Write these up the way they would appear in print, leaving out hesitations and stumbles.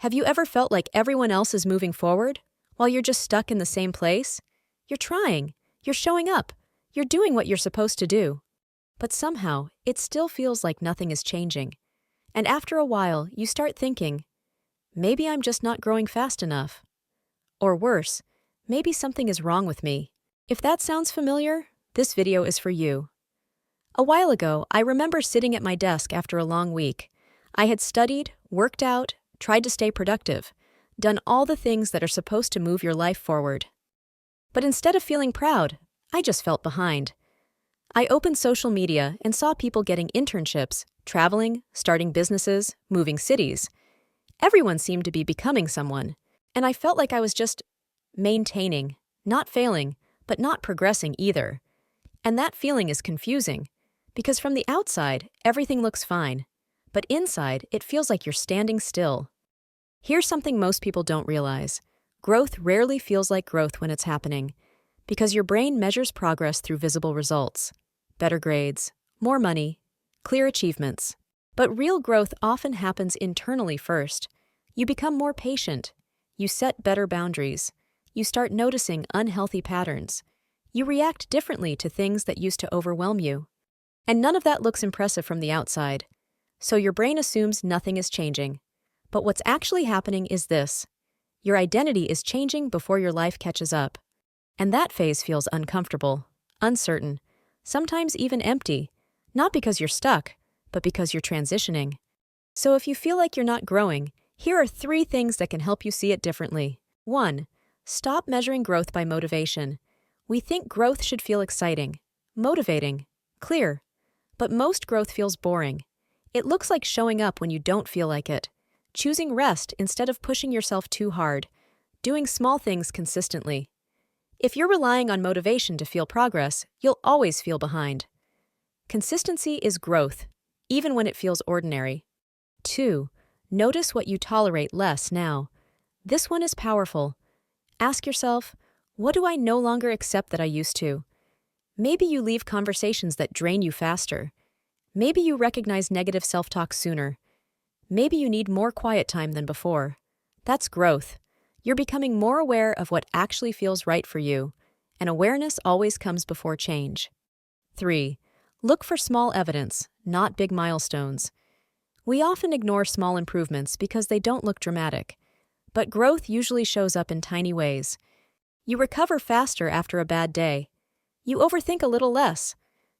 Have you ever felt like everyone else is moving forward while you're just stuck in the same place? You're trying, you're showing up, you're doing what you're supposed to do. But somehow, it still feels like nothing is changing. And after a while, you start thinking, maybe I'm just not growing fast enough. Or worse, maybe something is wrong with me. If that sounds familiar, this video is for you. A while ago, I remember sitting at my desk after a long week. I had studied, worked out, tried to stay productive, done all the things that are supposed to move your life forward. But instead of feeling proud, I just felt behind. I opened social media and saw people getting internships, traveling, starting businesses, moving cities. Everyone seemed to be becoming someone, and I felt like I was just maintaining, not failing, but not progressing either. And that feeling is confusing, because from the outside, everything looks fine, but inside, it feels like you're standing still. Here's something most people don't realize. Growth rarely feels like growth when it's happening, because your brain measures progress through visible results. Better grades, more money, clear achievements. But real growth often happens internally first. You become more patient. You set better boundaries. You start noticing unhealthy patterns. You react differently to things that used to overwhelm you. And none of that looks impressive from the outside. So your brain assumes nothing is changing. But what's actually happening is this. Your identity is changing before your life catches up. And that phase feels uncomfortable, uncertain, sometimes even empty, not because you're stuck, but because you're transitioning. So if you feel like you're not growing, here are 3 things that can help you see it differently. 1. Stop measuring growth by motivation. We think growth should feel exciting, motivating, clear. But most growth feels boring. It looks like showing up when you don't feel like it, choosing rest instead of pushing yourself too hard, doing small things consistently. If you're relying on motivation to feel progress, you'll always feel behind. Consistency is growth, even when it feels ordinary. 2. Notice what you tolerate less now. This one is powerful. Ask yourself, what do I no longer accept that I used to? Maybe you leave conversations that drain you faster. Maybe you recognize negative self-talk sooner. Maybe you need more quiet time than before. That's growth. You're becoming more aware of what actually feels right for you, and awareness always comes before change. 3. Look for small evidence, not big milestones. We often ignore small improvements because they don't look dramatic, but growth usually shows up in tiny ways. You recover faster after a bad day. You overthink a little less.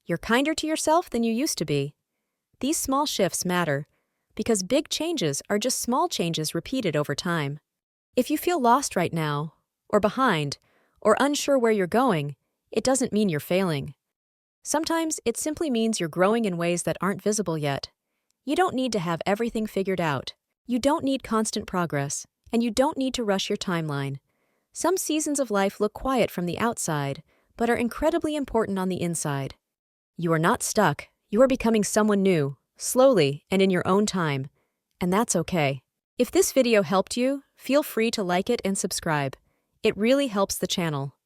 You're kinder to yourself than you used to be. These small shifts matter, because big changes are just small changes repeated over time. If you feel lost right now, or behind, or unsure where you're going, it doesn't mean you're failing. Sometimes it simply means you're growing in ways that aren't visible yet. You don't need to have everything figured out. You don't need constant progress, and you don't need to rush your timeline. Some seasons of life look quiet from the outside, but are incredibly important on the inside. You are not stuck. You are becoming someone new, slowly and in your own time, and that's okay. If this video helped you, feel free to like it and subscribe. It really helps the channel.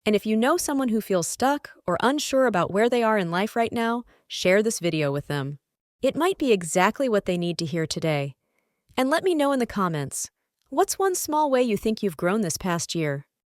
And if you know someone who feels stuck or unsure about where they are in life right now, share this video with them. It might be exactly what they need to hear today. And let me know in the comments, what's one small way you think you've grown this past year?